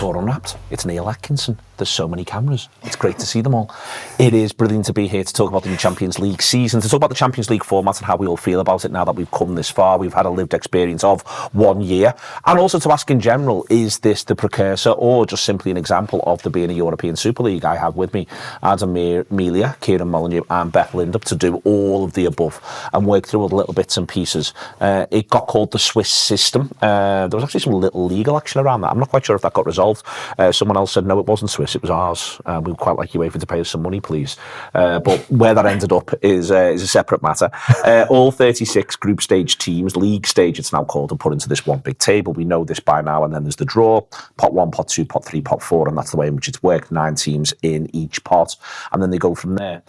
for Unwrapped. It's Neil Atkinson. There's so many cameras. It's great to see them all. It is brilliant to be here to talk about the new Champions League season, to talk about the Champions League format and how we all feel about it now that we've come this far. We've had a lived experience of 1 year. And also to ask in general, is this the precursor or just simply an example of there being a European Super League? I have with me Adam Melia, Kieran, Molyneux and Beth, Lindop to do all of the above and work through all the little bits and pieces. It got called the Swiss system. There was actually some little legal action around that. I'm not quite sure if that got resolved. Someone else said, no, it wasn't Swiss, it was ours. We'd quite like UEFA to pay us some money, please. But where that ended up is a separate matter. All 36 group stage teams, league stage it's now called, are put into this one big table. We know this by now, and then there's the draw, pot 1, pot 2, pot 3, pot 4, and that's the way in which it's worked, 9 teams in each pot, and then they go from there.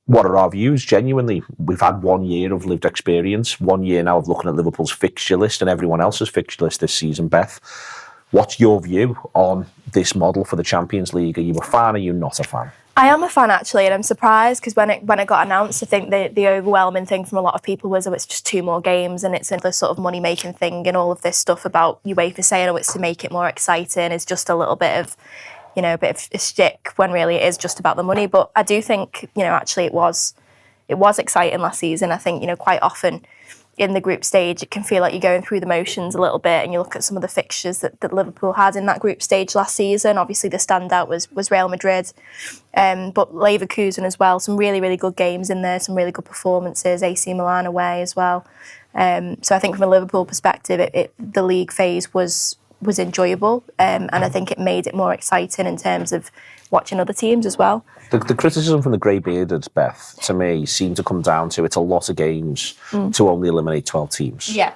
What are our views? Genuinely, we've had 1 year of lived experience, 1 year now of looking at Liverpool's fixture list and everyone else's fixture list this season. Beth, what's your view on this model for the Champions League? Are you a fan? Are you not a fan? I am a fan actually, and I'm surprised because when it got announced, I think the overwhelming thing from a lot of people was, oh, it's just 2 more games and it's another sort of money making thing, and all of this stuff about UEFA saying, oh, it's to make it more exciting, is just a little bit of, a bit of a shtick when really it is just about the money. But I do think, actually it was exciting last season. I think, quite often in the group stage, it can feel like you're going through the motions a little bit, and you look at some of the fixtures that Liverpool had in that group stage last season. Obviously, the standout was Real Madrid, but Leverkusen as well. Some really, really good games in there, some really good performances, AC Milan away as well. So I think from a Liverpool perspective, the league phase was enjoyable, and I think it made it more exciting in terms of watching other teams as well. The criticism from the grey-bearded, Beth, to me, seemed to come down to it's a lot of games to only eliminate 12 teams. Yeah.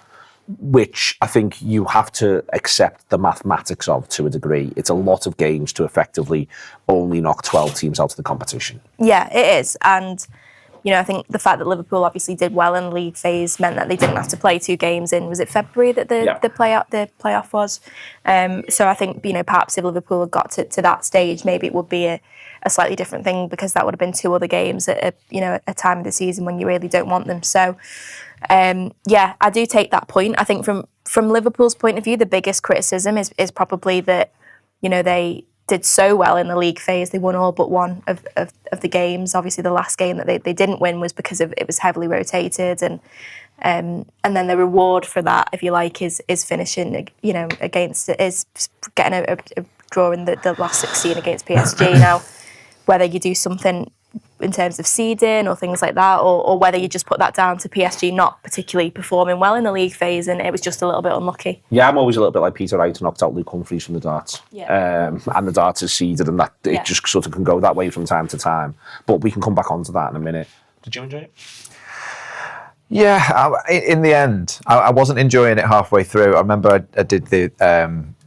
Which I think you have to accept the mathematics of to a degree. It's a lot of games to effectively only knock 12 teams out of the competition. Yeah, it is. And I think the fact that Liverpool obviously did well in the league phase meant that they didn't have to play 2 games in, was it February that the playoff was? So I think, perhaps if Liverpool had got to that stage, maybe it would be a slightly different thing, because that would have been 2 other games at a time of the season when you really don't want them. So, I do take that point. I think from Liverpool's point of view, the biggest criticism is probably that, they did so well in the league phase. They won all but one of the games. Obviously, the last game that they didn't win was because it was heavily rotated, and then the reward for that, if you like, is finishing, is getting a draw in the last 16 against PSG. Now, whether you do something in terms of seeding or things like that, or whether you just put that down to PSG not particularly performing well in the league phase and it was just a little bit unlucky. Yeah, I'm always a little bit like Peter Wright, knocked out Luke Humphries from the darts. Yeah. And the darts is seeded, and that it just sort of can go that way from time to time. But we can come back onto that in a minute. Did you enjoy it? Yeah, in the end, I wasn't enjoying it halfway through. I remember I did the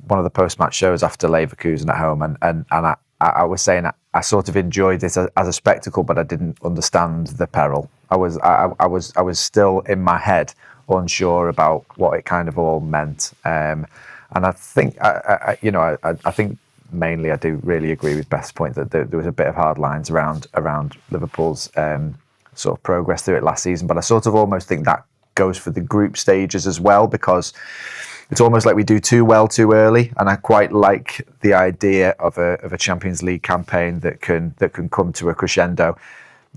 one of the post-match shows after Leverkusen at home, and I was saying I sort of enjoyed it as a spectacle, but I didn't understand the peril. I was still in my head unsure about what it kind of all meant, and I think I think mainly I do really agree with Beth's point that there was a bit of hard lines around Liverpool's sort of progress through it last season, but I sort of almost think that goes for the group stages as well, because it's almost like we do too well too early, and I quite like the idea of a Champions League campaign that can come to a crescendo,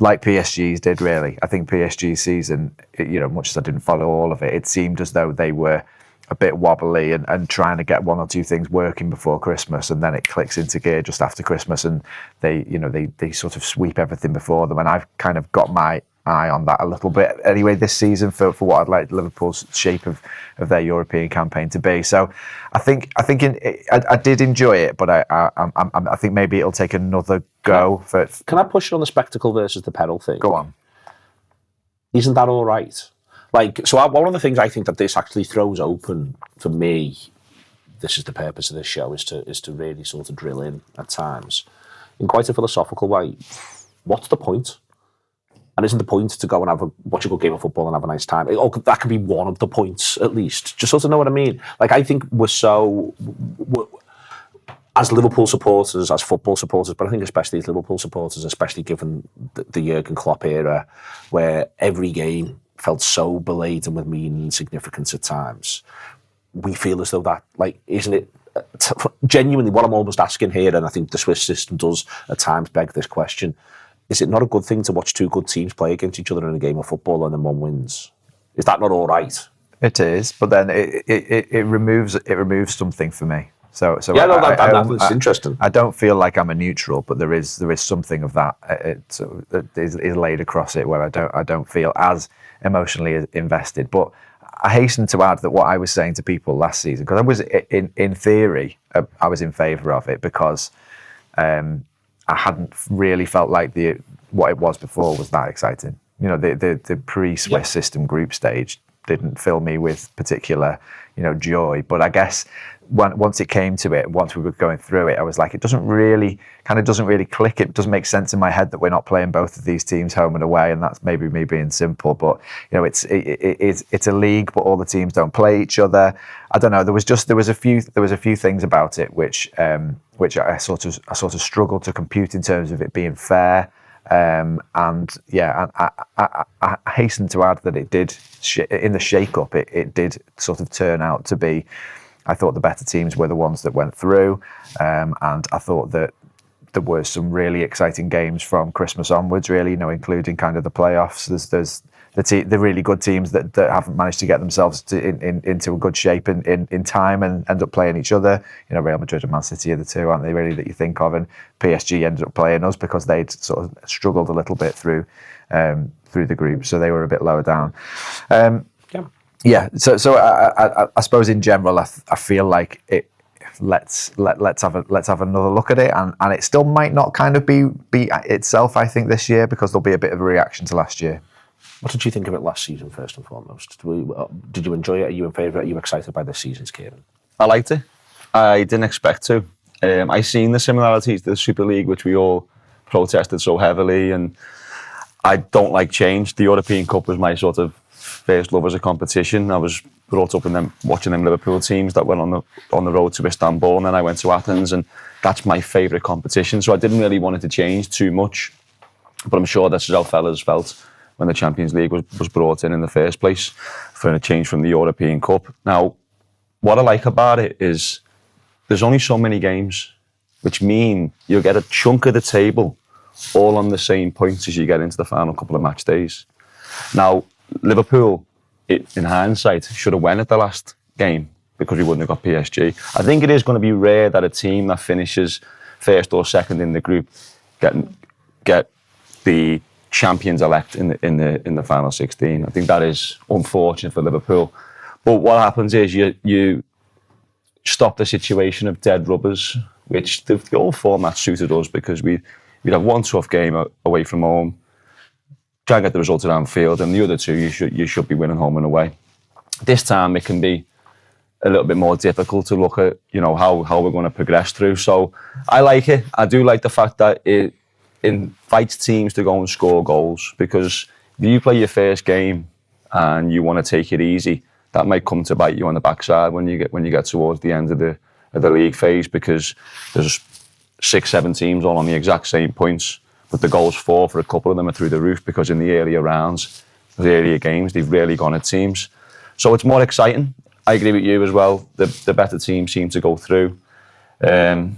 like PSG's did. Really, I think PSG's season, much as I didn't follow all of it, it seemed as though they were a bit wobbly and trying to get 1 or 2 things working before Christmas, and then it clicks into gear just after Christmas, and they sort of sweep everything before them. And I've kind of got my eye on that a little bit anyway this season for what I'd like Liverpool's shape of their European campaign to be. So I think I did enjoy it, but I think maybe it'll take another go. Can I push it on the spectacle versus the peril thing? Go on. Isn't that all right? One of the things I think that this actually throws open for me, this is the purpose of this show, is to really sort of drill in at times in quite a philosophical way. What's the point? And isn't the point to go and watch a good game of football and have a nice time? That could be one of the points, at least. Just sort of know what I mean? I think we're as Liverpool supporters, as football supporters, but I think especially as Liverpool supporters, especially given the Jurgen Klopp era, where every game felt so beladen with meaning and significance at times, we feel as though that, isn't it genuinely, what I'm almost asking here, and I think the Swiss system does at times beg this question, is it not a good thing to watch two good teams play against each other in a game of football and then one wins? Is that not all right? It is, but then it removes something for me. So yeah, no, that's interesting. I don't feel like I'm a neutral, but there is something of that that is laid across it where I don't feel as emotionally invested. But I hasten to add that what I was saying to people last season, because I was in theory I was in favour of it because I hadn't really felt like what it was before was that exciting. You know, the pre-Swiss system group stage didn't fill me with particular, joy. But I guess once it came to it, once we were going through it, I was like, it doesn't really click. It doesn't make sense in my head that we're not playing both of these teams home and away, and that's maybe me being simple. But it's a league, but all the teams don't play each other. I don't know. There was a few things about it which I sort of struggled to compute in terms of it being fair. I hasten to add that it did in the shake-up. It did sort of turn out to be. I thought the better teams were the ones that went through, and I thought that there were some really exciting games from Christmas onwards. Really, including kind of the playoffs. There's the really good teams that haven't managed to get themselves into a good shape in time and end up playing each other. Real Madrid and Man City are the two, aren't they, really, that you think of? And PSG ended up playing us because they'd sort of struggled a little bit through the group, so they were a bit lower down. Yeah. So I suppose in general, I feel like it. Let's have another look at it, and it still might not kind of be itself. I think this year because there'll be a bit of a reaction to last year. What did you think of it last season, first and foremost? Did you enjoy it? Are you in favour? Are you excited by this season's, Kieran? I liked it. I didn't expect to. I seen the similarities to the Super League, which we all protested so heavily, and I don't like change. The European Cup was my sort of first love as a competition. I was brought up in them watching them Liverpool teams that went on the road to Istanbul, and then I went to Athens, and that's my favourite competition. So I didn't really want it to change too much, but I'm sure that's how fellas felt when the Champions League was brought in the first place for a change from the European Cup. Now, what I like about it is there's only so many games, which mean you'll get a chunk of the table all on the same points as you get into the final couple of match days. Now, Liverpool, in hindsight, should have won at the last game because we wouldn't have got PSG. I think it is going to be rare that a team that finishes first or second in the group get the champions-elect in the final 16. I think that is unfortunate for Liverpool. But what happens is you stop the situation of dead rubbers, which the old format suited us because we'd have one tough game away from home, try and get the result at Anfield, and the other two you should be winning home and away. This time it can be a little bit more difficult to look at, how we're going to progress through. So I like it. I do like the fact that it invites teams to go and score goals, because if you play your first game and you want to take it easy, that might come to bite you on the backside when you get towards the end of the league phase, because there's 6-7 teams all on the exact same points, but the goals for a couple of them are through the roof because in the earlier rounds, the earlier games, they've really gone at teams. So it's more exciting. I agree with you as well. The better teams seem to go through.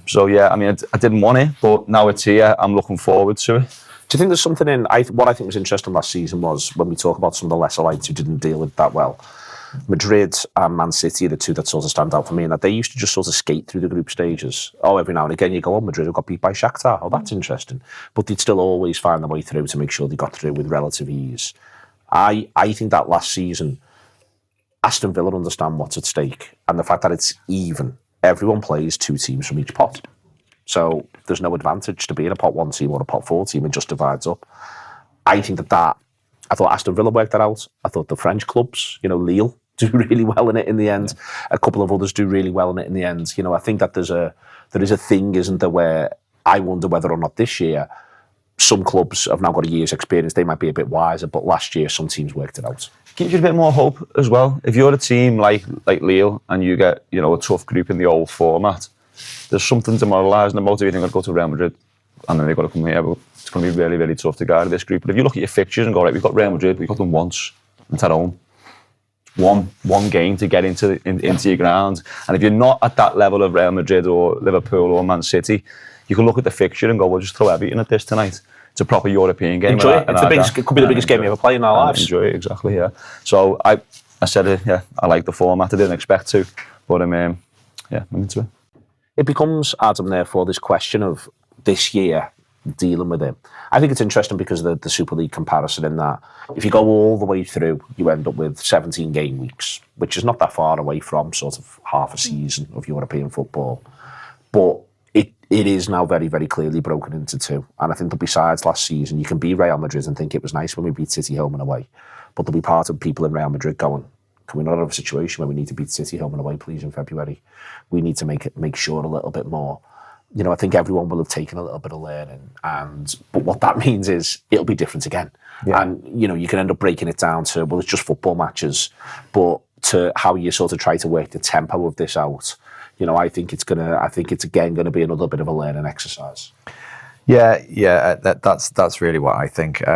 So yeah, I mean, I didn't want it, but now it's here. I'm looking forward to it. Do you think there's something in what I think was interesting last season was when we talk about some of the lesser lights who didn't deal with that well. Madrid and Man City are the two that sort of stand out for me, and that they used to just sort of skate through the group stages. Every now and again you go, Madrid have got beat by Shakhtar. That's interesting. But they'd still always find their way through to make sure they got through with relative ease. I think that last season, Aston Villa understand what's at stake, and the fact that it's even. Everyone plays two teams from each pot. So there's no advantage to being a pot 1 team or a pot 4 team. It just divides up. I think that I thought Aston Villa worked that out. I thought the French clubs, Lille, do really well in it in the end. A couple of others do really well in it in the end. I think that there is a thing, isn't there, where I wonder whether or not this year some clubs have now got a year's experience. They might be a bit wiser, but last year some teams worked it out. Gives you a bit more hope as well. If you're a team like Lille and you get a tough group in the old format, there's something demoralising and motivating to go to Real Madrid and then they've got to come here. But it's going to be really, really tough to guard this group. But if you look at your fixtures and go, right, we've got Real Madrid, we've got them once, it's at home. one game to get into your ground. And if you're not at that level of Real Madrid or Liverpool or Man City, you can look at the fixture and go, we'll just throw everything at this tonight. It's a proper European game. Enjoy it. It could be the biggest game you ever play in our lives. Enjoy it, exactly, yeah. So I said it, yeah, I like the format. I didn't expect to, but I'm into it. It becomes, Adam, therefore, this question of this year dealing with it. I think it's interesting because of the Super League comparison in that if you go all the way through, you end up with 17 game weeks, which is not that far away from sort of half a season of European football. But it is now very, very clearly broken into two. And I think that besides last season, you can be Real Madrid and think it was nice when we beat City home and away. But there'll be part of people in Real Madrid going, can we not have a situation where we need to beat City home and away, please, in February? We need to make sure a little bit more. You know, I think everyone will have taken a little bit of learning, but what that means is it'll be different again. Yeah. And, you know, you can end up breaking it down to, well, it's just football matches, but to how you sort of try to work the tempo of this out, you know, I think it's again going to be another bit of a learning exercise. Yeah, that's really what I think.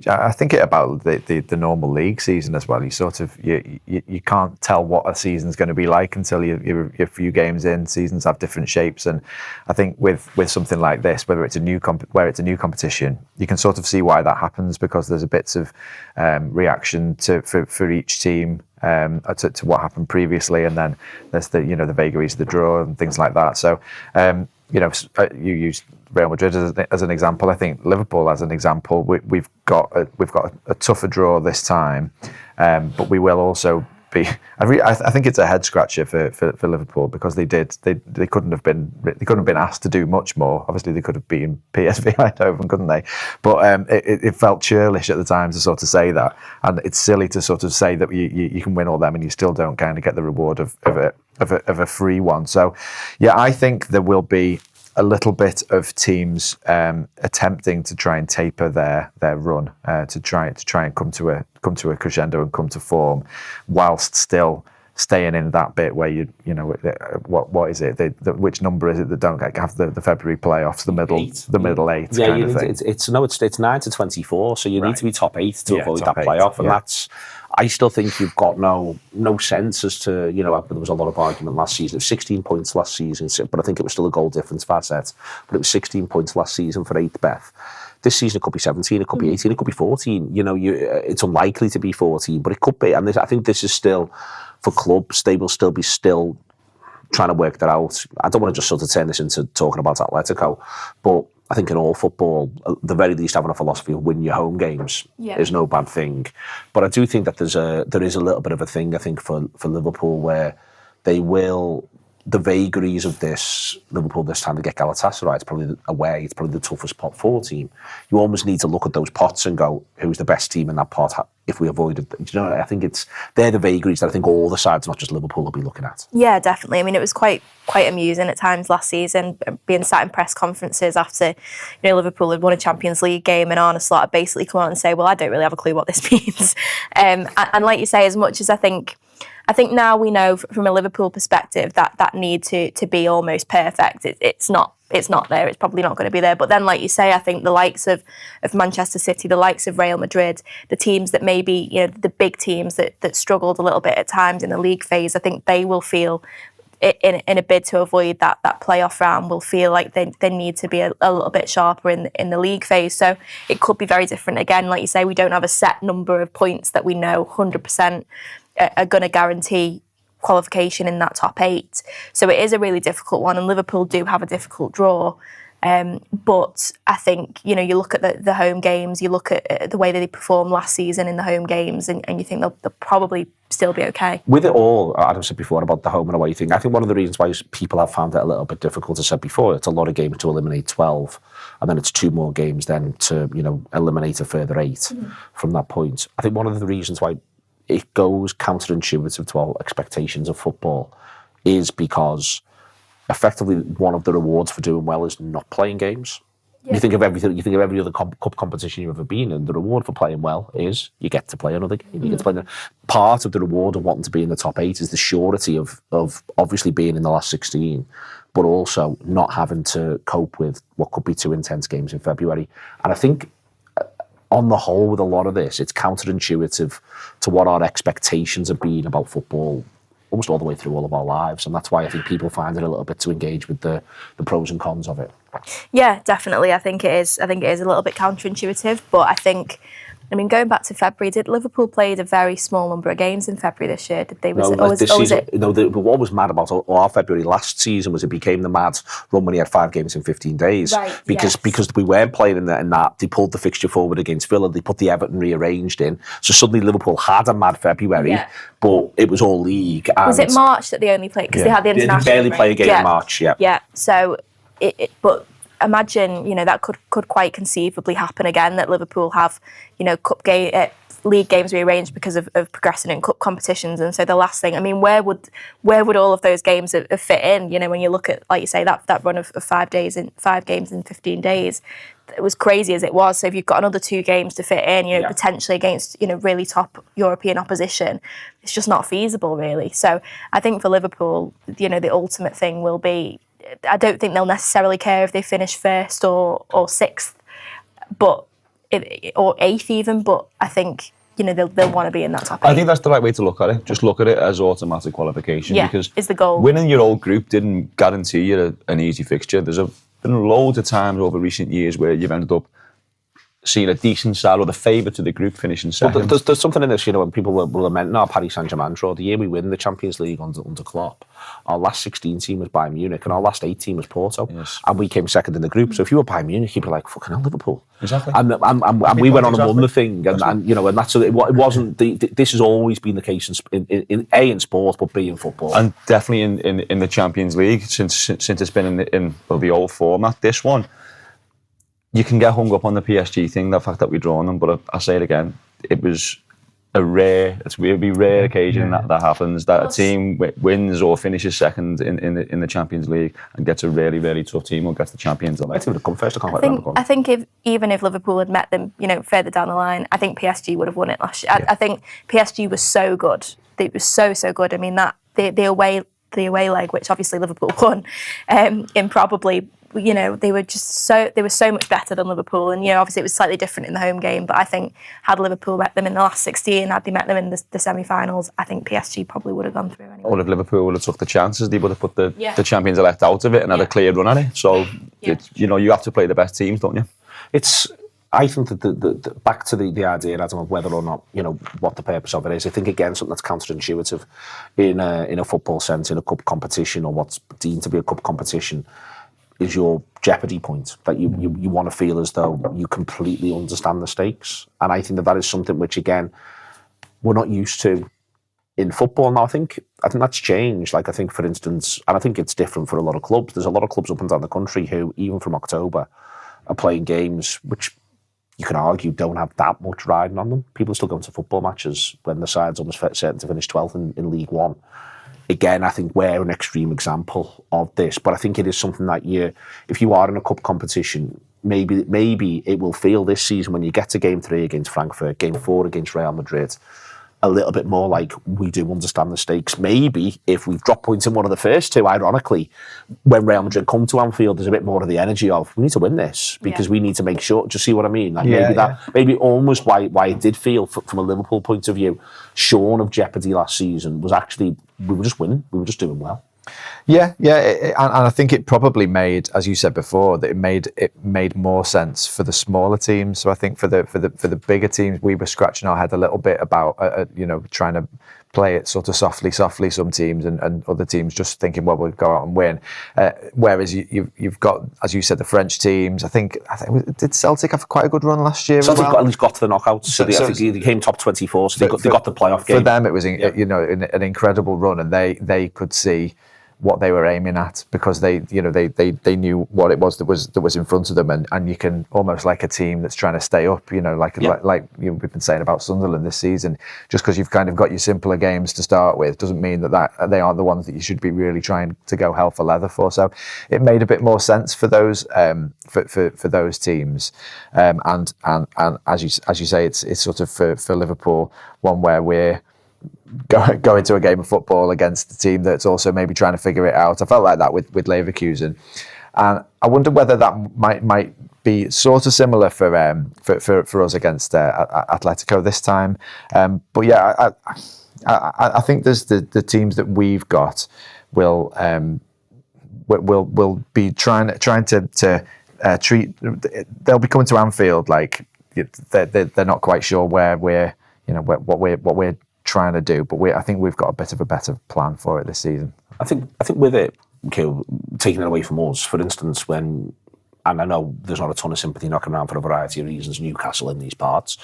I think about the normal league season as well. You sort of you can't tell what a season's going to be like until you're a few games in. Seasons have different shapes, and I think with something like this, whether it's a new competition, you can sort of see why that happens because there's a bits of reaction for each team to what happened previously, and then there's the vagaries of the draw and things like that. So you used Real Madrid as an example. I think Liverpool as an example. We've got a tougher draw this time, but we will also be. I think it's a head scratcher for Liverpool because they couldn't have been asked to do much more. Obviously, they could have beaten PSV Eindhoven, couldn't they? But it felt churlish at the time to sort of say that, and it's silly to sort of say that you can win all them and you still don't kind of get the reward of a free one. So, yeah, I think there will be a little bit of teams attempting to try and taper their run to try and come to a crescendo and come to form, whilst still staying in that bit where what is it? Which number is it that don't have the February playoffs? The middle eight. Yeah, kind of thing. It's 9 to 24, so you need to be top 8 to avoid that playoff, and that's. I still think you've got no sense as to, there was a lot of argument last season. It was 16 points last season, but I think it was still a goal difference facet. But it was 16 points last season for 8th, Beth. This season it could be 17, it could be 18, it could be 14. It's unlikely to be 14, but it could be. And I think this is still, for clubs, they will still be trying to work that out. I don't want to just sort of turn this into talking about Atletico, but I think in all football, at the very least, having a philosophy of win your home games is no bad thing. But I do think that there is a little bit of a thing, I think, for Liverpool where they will, the vagaries of this, Liverpool this time to get Galatasaray, it's probably away, it's probably the toughest pot 4 team. You almost need to look at those pots and go, who's the best team in that pot if we avoided them? I think they're the vagaries that I think all the sides, not just Liverpool, will be looking at. Yeah, definitely. I mean, it was quite amusing at times last season, being sat in press conferences after Liverpool had won a Champions League game, and Arne Slot had basically come out and say, well, I don't really have a clue what this means. And like you say, as much as I think now we know from a Liverpool perspective that need to be almost perfect. It's not there. It's probably not going to be there. But then, like you say, I think the likes of Manchester City, the likes of Real Madrid, the teams that maybe, the big teams that struggled a little bit at times in the league phase, I think they will feel, in a bid to avoid that playoff round, will feel like they need to be a little bit sharper in the league phase. So it could be very different. Again, like you say, we don't have a set number of points that we know 100% are going to guarantee qualification in that top 8. So it is a really difficult one, and Liverpool do have a difficult draw. But I think, you look at the home games, you look at the way that they performed last season in the home games, and you think they'll probably still be okay. With it all, Adam said before about the home and away thing, I think one of the reasons why people have found it a little bit difficult, as I said before, it's a lot of games to eliminate 12, and then it's 2 more games then to, eliminate a further 8 from that point. I think one of the reasons why it goes counterintuitive to our expectations of football is because effectively one of the rewards for doing well is not playing games. Yeah. You think of every other cup competition you've ever been in, the reward for playing well is you get to play another game. You get to play part of the reward of wanting to be in the top 8 is the surety of obviously being in the last 16, but also not having to cope with what could be 2 intense games in February. And I think on the whole, with a lot of this, it's counterintuitive to what our expectations have been about football almost all the way through all of our lives. And that's why I think people find it a little bit to engage with the pros and cons of it. Yeah, definitely. I think it is a little bit counterintuitive, but I think, going back to February, did Liverpool played a very small number of games in February this year? Did they? What was mad about our February last season was it became the mad run when he had 5 games in 15 days. Right, because we weren't playing in that. They pulled the fixture forward against Villa. They put the Everton rearranged in. So suddenly Liverpool had a mad February, but it was all league. And was it March that they only played? Because they had the international. They barely play a game in March. Yeah. Yeah. So but imagine, that could quite conceivably happen again, that Liverpool have, league games rearranged because of progressing in cup competitions. And so the last thing, where would all of those games have fit in? When you look at, like you say, that run of 5 games in 15 days, it was crazy as it was. So if you've got another 2 games to fit in, potentially against, really top European opposition, it's just not feasible, really. So I think for Liverpool, the ultimate thing will be, I don't think they'll necessarily care if they finish 1st or 6th, or 8th even. But I think they'll want to be in that top 8. I think that's the right way to look at it. Just look at it as automatic qualification. Yeah, because is the goal. Winning your old group didn't guarantee you an easy fixture. There's been loads of times over recent years where you've ended up seeing a decent side or the favourite to the group finishing second. Well, there's something in this, when people will lament our Paris Saint-Germain draw. The year we win the Champions League under Klopp, our last 16 team was Bayern Munich and our last 8 team was Porto. Yes. And we came second in the group. So if you were Bayern Munich, you'd be like, fucking hell, Liverpool. Exactly. And we went on and won the thing. And that's, it wasn't, this has always been the case in sport, but B in football. And definitely in the Champions League, since it's been in the old format, this one, you can get hung up on the PSG thing, the fact that we're drawn them, but I'll say it again, it was a rare occasion that happens, that a team wins or finishes second in the Champions League and gets a really, really tough team or gets the Champions League. I think they'd come first. I think even if Liverpool had met them, further down the line, I think PSG would have won it last year. I think PSG was so good. It was so good. The away leg, which obviously Liverpool won, in probably, they were so much better than Liverpool. And, obviously it was slightly different in the home game, but I think had Liverpool met them in the last 16, had they met them in the semi-finals, I think PSG probably would have gone through anyway. Or if Liverpool would have took the chances, they would have put the Champions elect out of it and had a clear run at it. So, you have to play the best teams, don't you? I think that the back to the idea, Adam, of whether or not, what the purpose of it is. I think, again, something that's counterintuitive in a football sense, in a cup competition or what's deemed to be a cup competition, is your jeopardy point, that you want to feel as though you completely understand the stakes. And I think that is something which, again, we're not used to in football now. I think that's changed. Like, I think, for instance, and I think it's different for a lot of clubs, there's a lot of clubs up and down the country who, even from October, are playing games which you can argue don't have that much riding on them. People are still going to football matches when the side's almost certain to finish 12th in League One. Again, I think we're an extreme example of this, but I think it is something that if you are in a cup competition, maybe it will feel this season when you get to Game 3 against Frankfurt, Game 4 against Real Madrid, a little bit more like we do understand the stakes. Maybe if we've dropped points in one of the first 2, ironically, when Real Madrid come to Anfield, there's a bit more of the energy of, we need to win this because we need to make sure. Do you see what I mean? Like maybe almost why it did feel from a Liverpool point of view, shorn of jeopardy last season, was actually we were just winning. We were just doing well. And I think it probably made, as you said before, that it made more sense for the smaller teams. So I think for the bigger teams, we were scratching our head a little bit about trying to play it sort of softly. Some teams and other teams just thinking, well, we'll go out and win. Whereas you've got, as you said, the French teams. I think did Celtic have quite a good run last year? Celtic at least got to the knockouts. So I think they came top 24. So they got the playoff game. For them, it was an incredible run, and they could see what they were aiming at because they knew what it was that was in front of them, and you can almost like a team that's trying to stay up, like we've been saying about Sunderland this season. Just because you've kind of got your simpler games to start with doesn't mean that they aren't the ones that you should be really trying to go hell for leather for. So it made a bit more sense for those for those teams, and as you say, it's sort of for Liverpool one where we're go into a game of football against the team that's also maybe trying to figure it out. I felt like that with Leverkusen. And I wonder whether that might be sort of similar for us against Atletico this time. But yeah, I think there's the teams that we've got will be trying to treat. They'll be coming to Anfield like they're not quite sure where we're, what we're trying to do. But I think we've got a bit of a better plan for it this season. I think with it, taking it away from us, for instance, and I know there's not a ton of sympathy knocking around for a variety of reasons, Newcastle in these parts,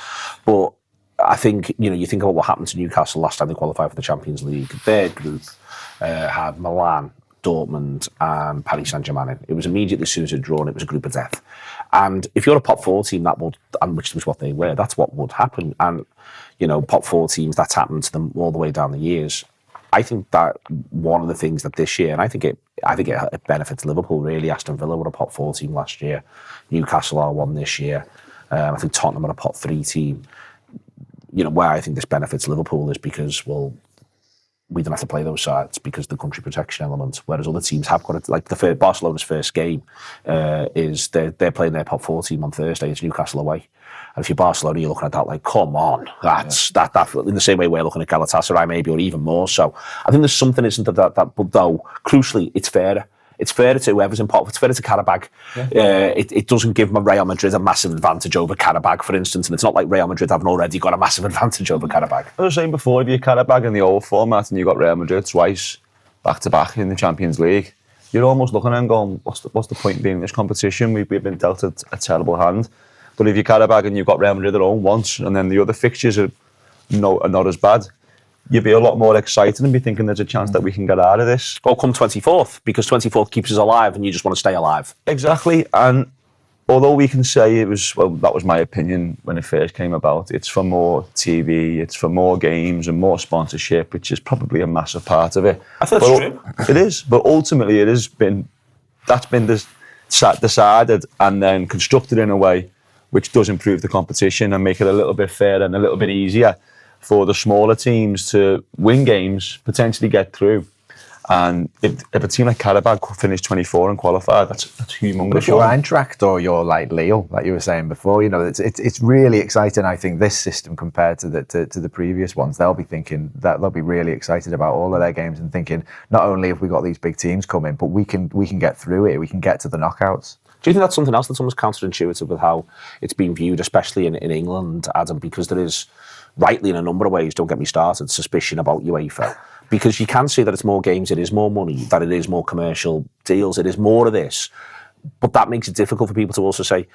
but I think, you think about what happened to Newcastle last time they qualified for the Champions League. Their group had Milan, Dortmund and Paris Saint-Germain. It was immediately, as soon as it drawn, it was a group of death. And if you're a top 4 team, which was what they were, that's what would happen. And, top 4 teams, that's happened to them all the way down the years. I think that one of the things that this year, and I think it benefits Liverpool really. Aston Villa were a pot 4 team last year. Newcastle are one this year. I think Tottenham are a pot 3 team. Where I think this benefits Liverpool is because, we don't have to play those sides because of the country protection element, whereas other teams have got it. Like Barcelona's first game is they're playing their pot 4 team on Thursday. It's Newcastle away. And if you're Barcelona, you're looking at that like, come on, that's that in the same way we're looking at Galatasaray maybe, or even more so. I think there's something, isn't that, but though, crucially, it's fairer. It's fairer to whoever's in pot. It's fairer to Karabag. Yeah. It doesn't give Real Madrid a massive advantage over Karabag, for instance, and it's not like Real Madrid haven't already got a massive advantage over Karabag. I was saying before, if you're Karabag in the old format and you got Real Madrid twice back-to-back in the Champions League, you're almost looking at them going, what's the point being in this competition? We've been dealt a terrible hand. But if you're Karabag and you've got Real Madrid at home once, and then the other fixtures are not as bad, you'd be a lot more excited and be thinking there's a chance that we can get out of this. Or come 24th, because 24th keeps us alive and you just want to stay alive. Exactly. And although we can say that was my opinion when it first came about, it's for more TV, it's for more games and more sponsorship, which is probably a massive part of it. I think that's true. It is, but ultimately that's been decided and then constructed in a way which does improve the competition and make it a little bit fairer and a little bit easier for the smaller teams to win games, potentially get through. And if a team like Karabag finished 24 and qualified, that's humongous. But if you're Eintracht or you're like Lille, like you were saying before, it's really exciting. I think this system compared to the previous ones, they'll be thinking that they'll be really excited about all of their games and thinking not only have we got these big teams coming, but we can get through it. We can get to the knockouts. Do you think that's something else that's almost counterintuitive with how it's been viewed, especially in England, Adam? Because there is, rightly in a number of ways, don't get me started, suspicion about UEFA. Because you can see that it's more games, it is more money, that it is more commercial deals, it is more of this. But that makes it difficult for people to also say,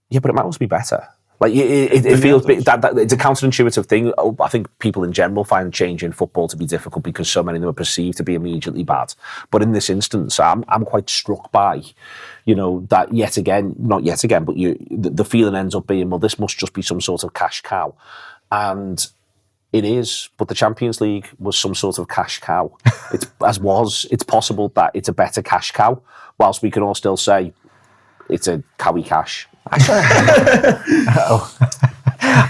yeah, but it might also be better. Like it feels that it's a counterintuitive thing. I think people in general find change in football to be difficult because so many of them are perceived to be immediately bad. But in this instance, I'm quite struck by, that not yet again, but the feeling ends up being, well, this must just be some sort of cash cow, and it is. But the Champions League was some sort of cash cow. It's possible that it's a better cash cow, whilst we can all still say it's a cowy cash. I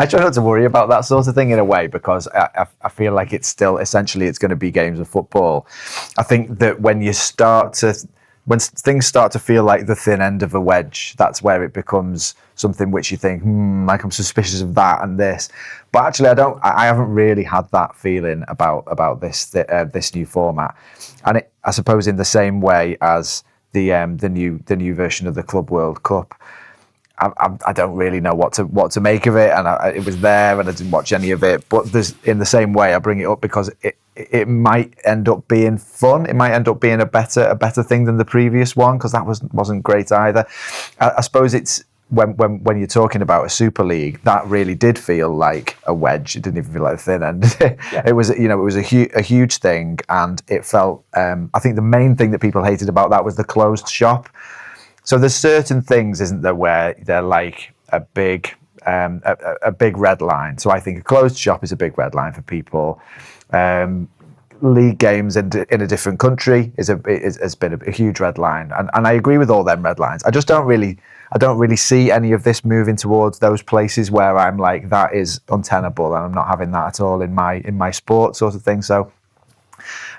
try not to worry about that sort of thing in a way, because I feel like it's still essentially it's going to be games of football. I think that when things start to feel like the thin end of a wedge, that's where it becomes something which you think, like I'm suspicious of that and this. But actually, I haven't really had that feeling about this new format, and I suppose in the same way as the new version of the Club World Cup. I don't really know what to make of it, and it was there, and I didn't watch any of it. But in the same way, I bring it up because it might end up being fun. It might end up being a better thing than the previous one, because that wasn't great either. I suppose it's when you're talking about a Super League, that really did feel like a wedge. It didn't even feel like a thin end. Yeah. It was a huge thing, and it felt. I think the main thing that people hated about that was the closed shop. So there's certain things, isn't there, where they're like a big red line. So I think a closed shop is a big red line for people. League games in a different country has been a huge red line, and I agree with all them red lines. I don't really see any of this moving towards those places where I'm like, that is untenable, and I'm not having that at all in my sport sort of thing. So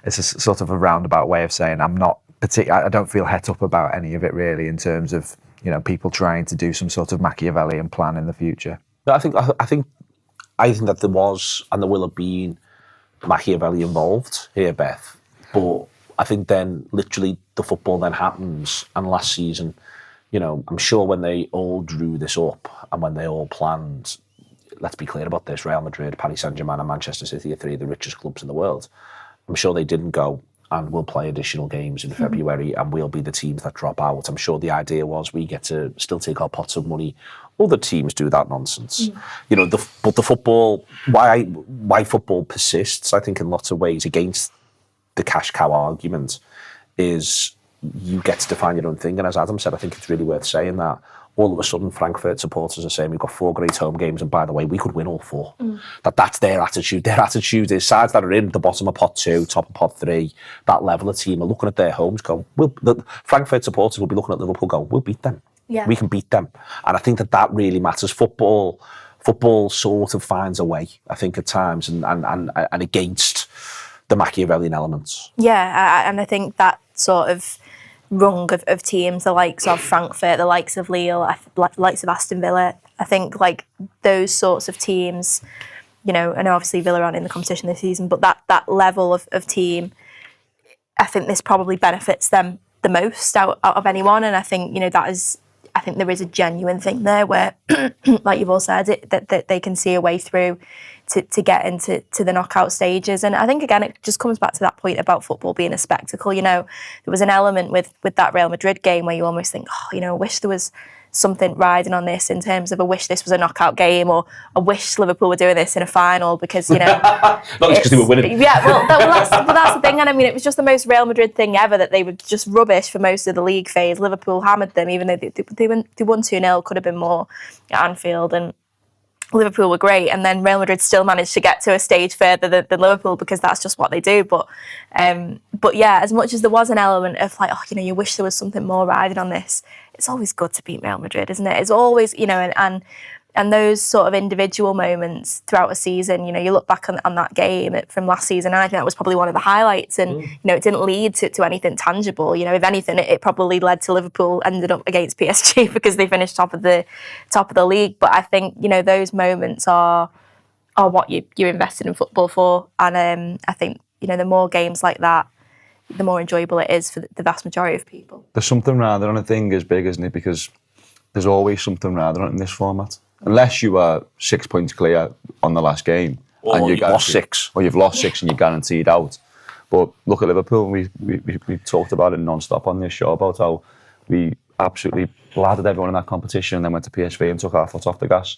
it's a sort of a roundabout way of saying I'm not I don't feel het up about any of it really, in terms of people trying to do some sort of Machiavellian plan in the future. I think that there was and there will have been Machiavelli involved here, Beth. But I think then literally the football then happens, and last season, I'm sure when they all drew this up and when they all planned, let's be clear about this, Real Madrid, Paris Saint-Germain and Manchester City are three of the richest clubs in the world. I'm sure they didn't go and we'll play additional games in February and we'll be the teams that drop out. I'm sure the idea was we get to still take our pots of money. Other teams do that nonsense. But the football, why football persists, I think, in lots of ways against the cash cow argument is you get to define your own thing. And as Adam said, I think it's really worth saying that all of a sudden Frankfurt supporters are saying we've got 4 great home games and by the way, we could win all 4. That's their attitude. Their attitude is sides that are in the bottom of pot 2, top of pot 3, that level of team are looking at their homes going, the Frankfurt supporters will be looking at Liverpool going, we'll beat them. Yeah. We can beat them. And I think that really matters. Football sort of finds a way, I think, at times and against the Machiavellian elements. Yeah, and I think that sort of rung of teams, the likes of Frankfurt, the likes of Lille, the likes of Aston Villa, I think like those sorts of teams, and obviously Villa aren't in the competition this season, but that level of team, I think this probably benefits them the most out of anyone. And I think, I think there is a genuine thing there where, like you've all said, that they can see a way through to get into the knockout stages. And I think, again, it just comes back to that point about football being a spectacle. There was an element with that Real Madrid game where you almost think, I wish there was something riding on this in terms of I wish this was a knockout game, or I wish Liverpool were doing this in a final because, not just because they were winning. Yeah, that's the thing. And I mean, it was just the most Real Madrid thing ever that they were just rubbish for most of the league phase. Liverpool hammered them, even though they won 2-0, could have been more at Anfield, and Liverpool were great, and then Real Madrid still managed to get to a stage further than Liverpool because that's just what they do. But yeah, as much as there was an element of like, you wish there was something more riding on this, it's always good to beat Real Madrid, isn't it? It's always, and those sort of individual moments throughout a season, you look back on that game from last season, and I think that was probably one of the highlights, and it didn't lead to anything tangible. If anything, it probably led to Liverpool ended up against PSG because they finished top of the league. But I think those moments are what you're invested in football for, and I think the more games like that, the more enjoyable it is for the vast majority of people. There's something rather on a thing as big, isn't it? Because there's always something rather on it in this format. Unless you are 6 points clear on the last game, and you've lost 6, or you've lost 6 and you're guaranteed out. But look at Liverpool. We talked about it non-stop on this show about how we absolutely bladdered everyone in that competition, and then went to PSV and took our foot off the gas,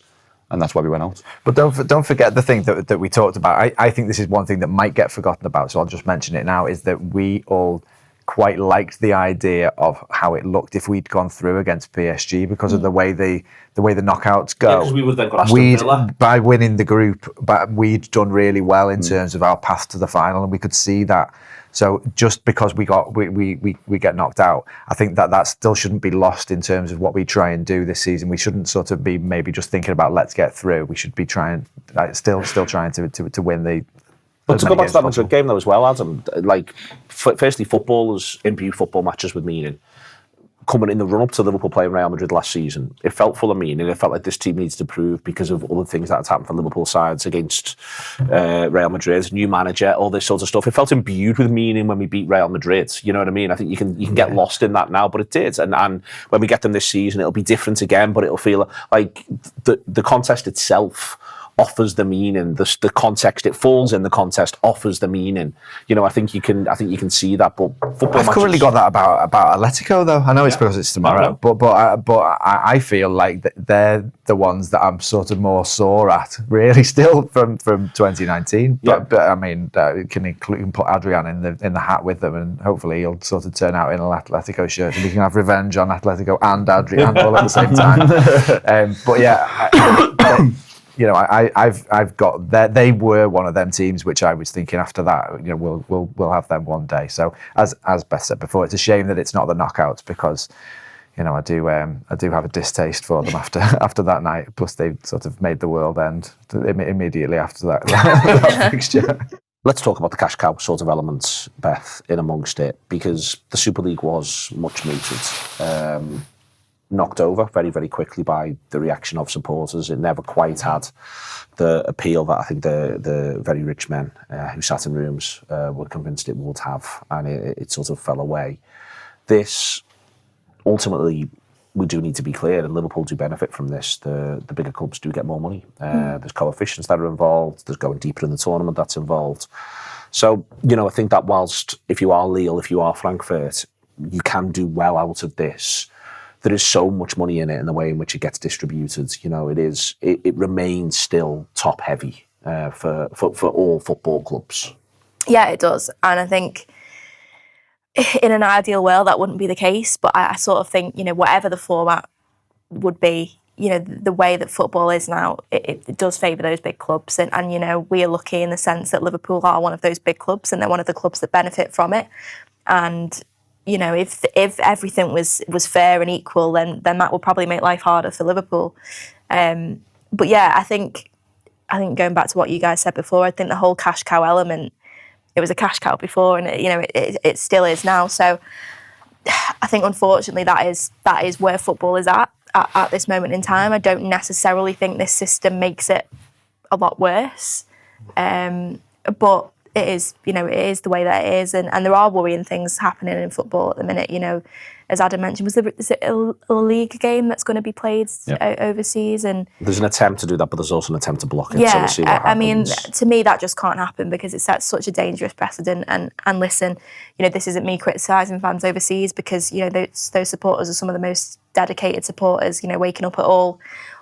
and that's why we went out. But don't forget the thing that we talked about. I think this is one thing that might get forgotten about, so I'll just mention it now, is that we all quite liked the idea of how it looked if we'd gone through against PSG because of the way the knockouts go. Because we would have then got Aston Villa. By winning the group, but we'd done really well in terms of our path to the final, and we could see that. So just because we get knocked out, I think that still shouldn't be lost in terms of what we try and do this season. We shouldn't sort of be maybe just thinking about let's get through. We should be trying, still trying to win the. But to go back to that Madrid game though as well, Adam, like firstly, footballers imbue football matches with meaning. Coming in the run-up to Liverpool playing Real Madrid last season, it felt full of meaning. It felt like this team needs to prove because of all the things that had happened for Liverpool sides against Real Madrid, new manager, all this sort of stuff. It felt imbued with meaning when we beat Real Madrid. You know what I mean? I think you can get lost in that now, but it did. And when we get them this season, it'll be different again, but it'll feel like the contest itself offers the meaning. The context it falls in, the contest offers the meaning. I think you can see that. But I've currently got that about Atletico though. I know it's because it's tomorrow, but I feel like they're the ones that I'm sort of more sore at, really, still from 2019. But I mean, you can put Adrian in the hat with them, and hopefully he'll sort of turn out in an Atletico shirt, and we can have revenge on Atletico and Adrian all at the same time. But yeah. I've got that. They were one of them teams which I was thinking after that, we'll have them one day. So as Beth said before, it's a shame that it's not the knockouts because, I do have a distaste for them after that night. Plus they sort of made the world end immediately after that fixture. Let's talk about the cash cow sort of elements, Beth, in amongst it, because the Super League was much mooted, knocked over very, very quickly by the reaction of supporters. It never quite had the appeal that I think the very rich men who sat in rooms were convinced it would have, and it sort of fell away. This, ultimately, we do need to be clear, and Liverpool do benefit from this. The bigger clubs do get more money. There's coefficients that are involved. There's going deeper in the tournament that's involved. So, I think that whilst if you are Lille, if you are Frankfurt, you can do well out of this. There is so much money in it in the way in which it gets distributed. It remains still top heavy for all football clubs. Yeah, it does. And I think in an ideal world, that wouldn't be the case. But I sort of think, whatever the format would be, the way that football is now, it does favour those big clubs. And we are lucky in the sense that Liverpool are one of those big clubs and they're one of the clubs that benefit from it. And, if everything was fair and equal, then that would probably make life harder for Liverpool. But yeah, I think going back to what you guys said before, I think the whole cash cow element, it was a cash cow before, and it still is now. So I think, unfortunately, that is where football is at this moment in time. I don't necessarily think this system makes it a lot worse, but it is the way that it is, and there are worrying things happening in football at the minute. As Adam mentioned, is it a league game that's going to be played overseas? And there's an attempt to do that, but there's also an attempt to block it. Yeah, so we'll see what happens. I mean, to me, that just can't happen because it sets such a dangerous precedent. And listen, this isn't me criticising fans overseas because those supporters are some of the most dedicated supporters. Waking up at all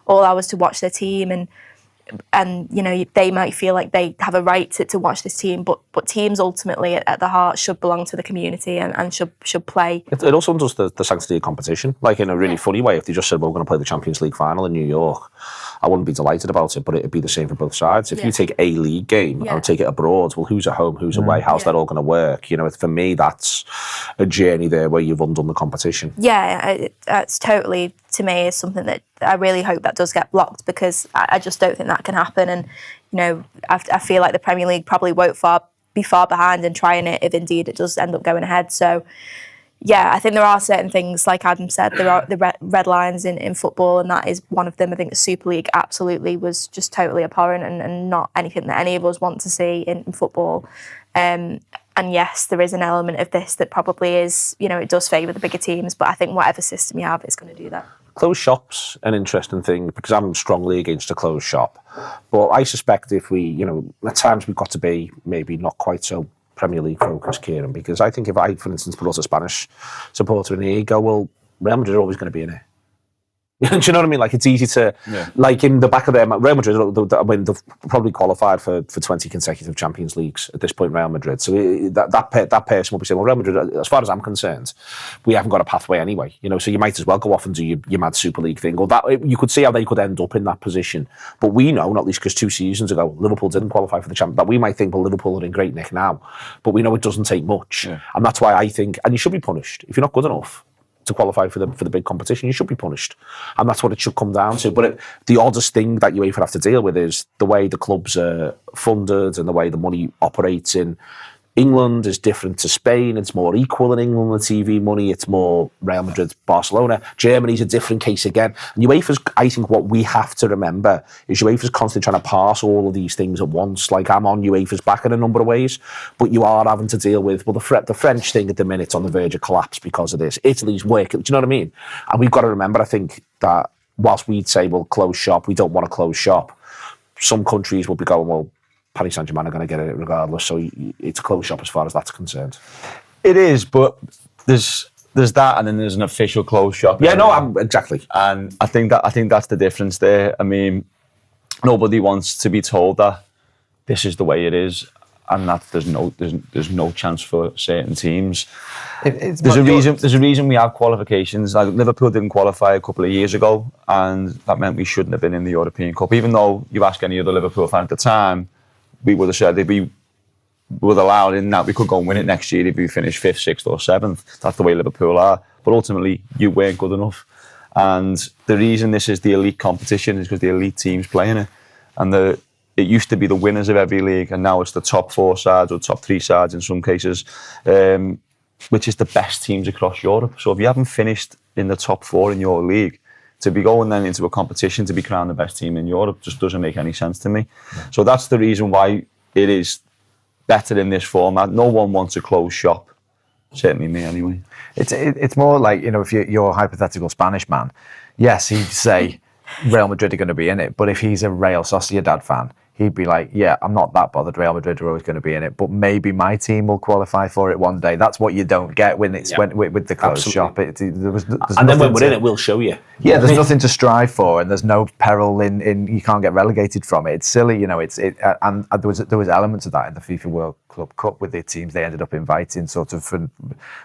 hours to watch their team, and they might feel like they have a right to watch this team, but teams ultimately at the heart should belong to the community and should play. It also does the sanctity of competition, like in a really funny way. If they just said, we're going to play the Champions League final in New York, I wouldn't be delighted about it, but it'd be the same for both sides. If you take a league game and take it abroad, well, who's at home, who's away, how's that all going to work? For me, that's a journey there where you've undone the competition. Yeah, that's totally, to me, is something that I really hope that does get blocked, because I just don't think that can happen. And, I feel like the Premier League probably won't be far behind in trying it if indeed it does end up going ahead. So, yeah, I think there are certain things, like Adam said, there are the red lines in football, and that is one of them. I think the Super League absolutely was just totally abhorrent and not anything that any of us want to see in football. And yes, there is an element of this that probably is, it does favour the bigger teams, but I think whatever system you have, it's going to do that. Closed shop's an interesting thing, because I'm strongly against a closed shop. But I suspect if we, at times we've got to be maybe not quite so Premier League focused, Kieran, because I think if I, for instance, put a Spanish supporter in here, you go, well, Real Madrid are always going to be in it. Do you know what I mean? Like, it's easy to, like, in the back of their mind, Real Madrid, I mean, they've probably qualified for 20 consecutive Champions Leagues at this point, Real Madrid. So that person will be saying, well, Real Madrid, as far as I'm concerned, we haven't got a pathway anyway. So you might as well go off and do your mad Super League thing. Or that you could see how they could end up in that position. But we know, not least because 2 seasons ago, Liverpool didn't qualify for the Champions League. That we might think, well, Liverpool are in great nick now. But we know it doesn't take much. Yeah. And that's why I think, and you should be punished if you're not good enough to qualify for the big competition, you should be punished, and that's what it should come down to. But the oddest thing that UEFA have to deal with is the way the clubs are funded and the way the money operates in England is different to Spain. It's more equal in England, the TV money. It's more Real Madrid, Barcelona. Germany's a different case again. And UEFA's, I think what we have to remember is UEFA's constantly trying to pass all of these things at once. Like, I'm on UEFA's back in a number of ways, but you are having to deal with, well, the French thing at the minute's on the verge of collapse because of this. Italy's working, do you know what I mean? And we've got to remember, I think, that whilst we'd say, well, close shop, we don't want to close shop, some countries will be going, well, Paris Saint-Germain are going to get it regardless, so it's a closed shop as far as that's concerned. It is, but there's that, and then there's an official closed shop. Yeah, no, exactly. And I think that's the difference there. I mean, nobody wants to be told that this is the way it is, and that there's no chance for certain teams. There's a reason we have qualifications. Like, Liverpool didn't qualify a couple of years ago, and that meant we shouldn't have been in the European Cup. Even though you ask any other Liverpool fan at the time, we would have said if we were allowed in that, we could go and win it next year if we finish 5th, 6th or 7th. That's the way Liverpool are. But ultimately, you weren't good enough. And the reason this is the elite competition is because the elite teams playing it. And it used to be the winners of every league, and now it's the top 4 sides or top 3 sides in some cases, which is the best teams across Europe. So if you haven't finished in the top 4 in your league, to be going then into a competition to be crowned the best team in Europe just doesn't make any sense to me. So that's the reason why it is better in this format. No one wants a closed shop. Certainly me, anyway. It's more like, if you're a hypothetical Spanish man, yes, he'd say Real Madrid are going to be in it. But if he's a Real Sociedad fan, he'd be like, yeah, I'm not that bothered. Real Madrid are always going to be in it, but maybe my team will qualify for it one day. That's what you don't get when it's with the closed shop. And then when we're in it, we'll show you. Yeah, there's nothing to strive for, and there's no peril in you can't get relegated from it. It's silly, and there was elements of that in the FIFA World Club Cup with the teams they ended up inviting, sort of for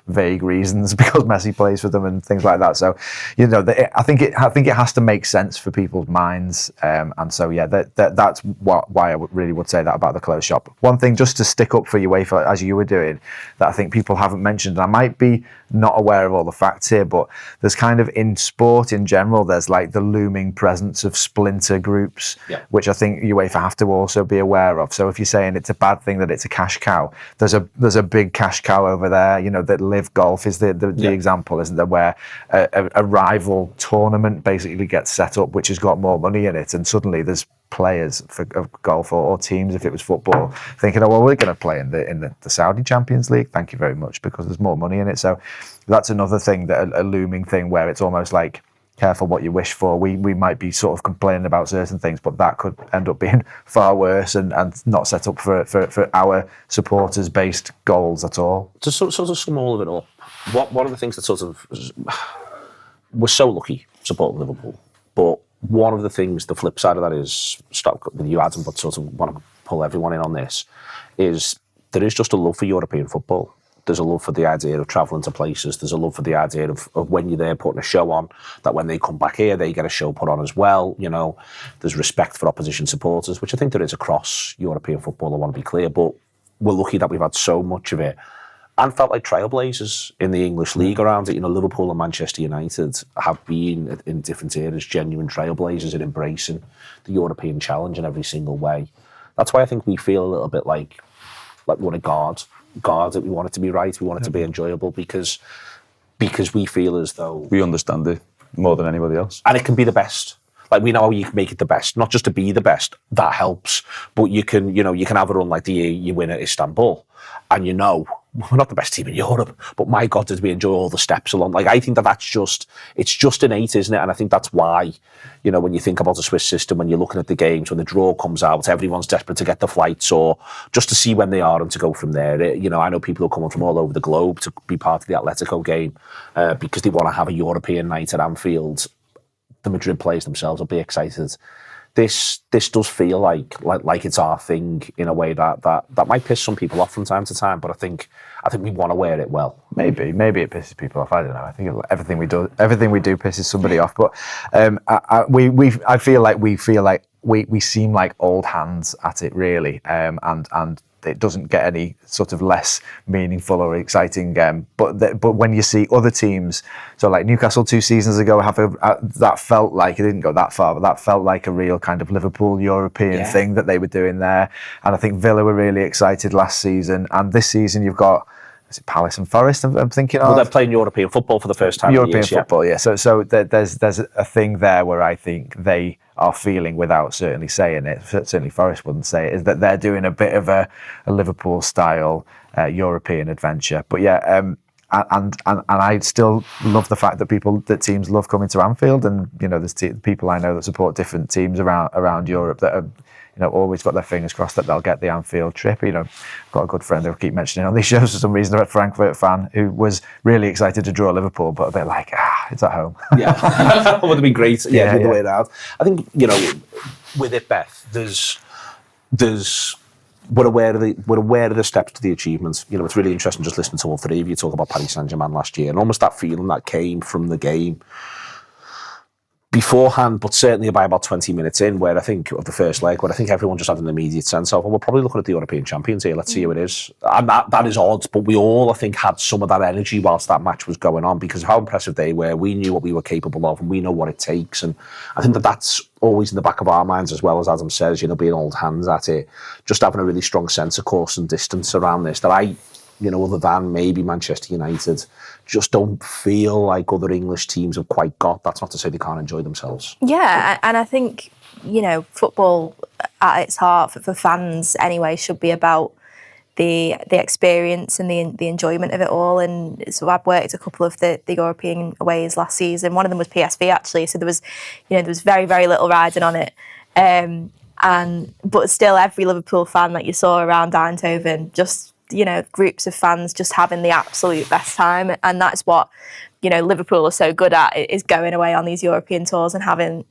vague reasons, because Messi plays for them and things like that. So, I think it has to make sense for people's minds, and so that's why I really would say that about the closed shop. One thing just to stick up for UEFA, as you were doing, that I think people haven't mentioned, and I might be not aware of all the facts here, but there's kind of in sport in general, there's like the looming presence of splinter groups, which I think UEFA have to also be aware of. So if you're saying it's a bad thing that it's a cash cow, there's a big cash cow over there. That Live Golf is the example, isn't there, where a rival tournament basically gets set up, which has got more money in it, and suddenly there's players of golf or teams, if it was football, thinking, oh well, we're going to play in the Saudi Champions League, thank you very much, because there's more money in it. So that's another thing, that a looming thing where it's almost like, careful what you wish for. We might be sort of complaining about certain things, but that could end up being far worse and not set up for our supporters based goals at all. To sort of sum all of it up, one of the things that sort of, we're so lucky supporting Liverpool, but one of the things, the flip side of that is, stop with you, Adam, but sort of want to pull everyone in on this, is there is just a love for European football. There's a love for the idea of travelling to places. There's a love for the idea of when you're there putting a show on, that when they come back here, they get a show put on as well. There's respect for opposition supporters, which I think there is across European football, I want to be clear, but we're lucky that we've had so much of it and felt like trailblazers in the English league around it. Liverpool and Manchester United have been, in different eras, genuine trailblazers in embracing the European challenge in every single way. That's why I think we feel a little bit like we want to guard it. We want it to be right. We want it to be enjoyable because we feel as though we understand it more than anybody else, and it can be the best. Like, we know how you can make it the best, not just to be the best. That helps, but you can have a run like the year you win at Istanbul, and we're not the best team in Europe, but my God, did we enjoy all the steps along? Like, I think it's just innate, isn't it? And I think that's why, when you think about the Swiss system, when you're looking at the games, when the draw comes out, everyone's desperate to get the flights or just to see when they are and to go from there. I know people are coming from all over the globe to be part of the Atletico game because they want to have a European night at Anfield. The Madrid players themselves will be excited. This does feel like it's our thing in a way that might piss some people off from time to time, but I think we want to wear it well. Maybe it pisses people off. I don't know. I think everything we do pisses somebody off. But I feel like we seem like old hands at it, really, and it doesn't get any sort of less meaningful or exciting. But when you see other teams, so like Newcastle 2 seasons ago, that felt like, it didn't go that far, but that felt like a real kind of Liverpool European thing that they were doing there. And I think Villa were really excited last season. And this season you've got, is it Palace and Forest? I'm thinking of. Well, they're playing European football for the first time. European football, yeah. So there's a thing there where I think they are feeling, without certainly saying it, certainly Forest wouldn't say it, is that they're doing a bit of a Liverpool style European adventure. But yeah, and I still love the fact that teams love coming to Anfield, and there's people I know that support different teams around Europe that are always got their fingers crossed that they'll get the Anfield trip. I've got a good friend who I keep mentioning on these shows for some reason, a Frankfurt fan, who was really excited to draw Liverpool, but a bit like, it's at home. Yeah, would have been great. Yeah, the way around. I think with it, Beth, we're aware of the steps to the achievements. It's really interesting just listening to all three of you talk about Paris Saint-Germain last year, and almost that feeling that came from the game. beforehand, but certainly by about 20 minutes in, where I think of the first leg, where I think everyone just had an immediate sense of, well, we're probably looking at the European champions here. Let's see who it is. And that is odd, but we all, I think, had some of that energy whilst that match was going on, because of how impressive they were. We knew what we were capable of, and we know what it takes. And I think that's always in the back of our minds, as well, as Adam says, being old hands at it, just having a really strong sense of course and distance around this, that I, other than maybe Manchester United, just don't feel like other English teams have quite got. That's not to say they can't enjoy themselves. Yeah, and I think, football at its heart, for fans anyway, should be about the experience and the enjoyment of it all. And so I've worked a couple of the European aways last season. One of them was PSV, actually, so there was very, very little riding on it. But still, every Liverpool fan that you saw around Eindhoven, just groups of fans just having the absolute best time. And that's what Liverpool are so good at, is going away on these European tours and having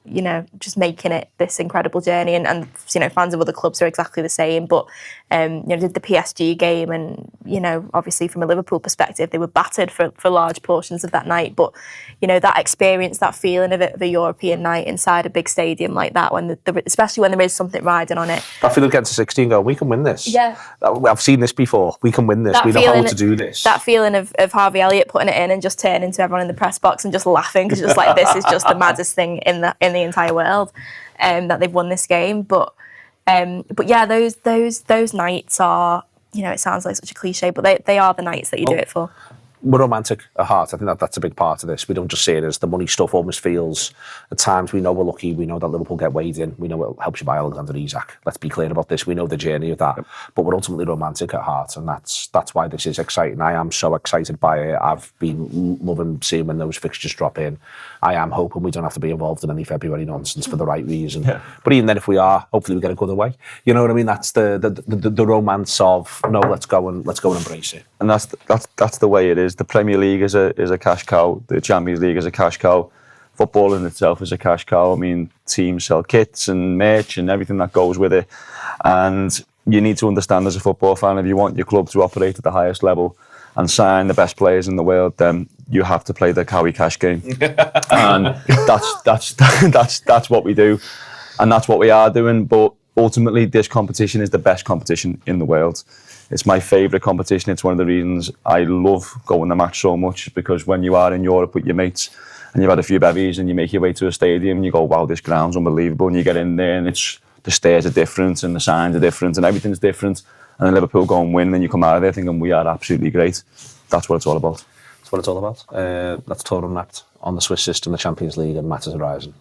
just making it this incredible journey. And fans of other clubs are exactly the same. But did the PSG game, and obviously from a Liverpool perspective, they were battered for large portions of that night. But that experience, that feeling of a European night inside a big stadium like that, especially when there is something riding on it. That feeling against 16, go, we can win this. Yeah, I've seen this before. We can win this. We know how to do this. That feeling of Harvey Elliott putting it in and just turning to everyone in the press box and just laughing, because just like, this is just the maddest thing in the entire world, that they've won this game. But yeah, those nights are, it sounds like such a cliche, but they are the nights that you do it for. We're romantic at heart. I think that's a big part of this. We don't just see it as the money stuff. Almost feels at times, we know we're lucky. We know that Liverpool get weighed in. We know it helps you buy Alexander Isak. Let's be clear about this. We know the journey of that, but we're ultimately romantic at heart, and that's why this is exciting. I am so excited by it. I've been loving seeing when those fixtures drop in. I am hoping we don't have to be involved in any February nonsense for the right reason. Yeah. But even then, if we are, hopefully we get a good away. You know what I mean? That's the romance of, no, let's go and embrace it. And that's the way it is. The Premier League is a cash cow. The Champions League is a cash cow. Football in itself is a cash cow. I mean, teams sell kits and merch and everything that goes with it. And you need to understand, as a football fan, if you want your club to operate at the highest level and sign the best players in the world, then you have to play the Cowie cash game. And that's what we do, and that's what we are doing. But ultimately, this competition is the best competition in the world. It's my favourite competition. It's one of the reasons I love going to match so much, because when you are in Europe with your mates and you've had a few bevies and you make your way to a stadium and you go, wow, this ground's unbelievable, and you get in there and the stairs are different and the signs are different and everything's different, and then Liverpool go and win, and you come out of there thinking we are absolutely great. That's what it's all about. That's what it's all about. That's TAW Unwrapped on the Swiss system, the Champions League, and Matters Horizon.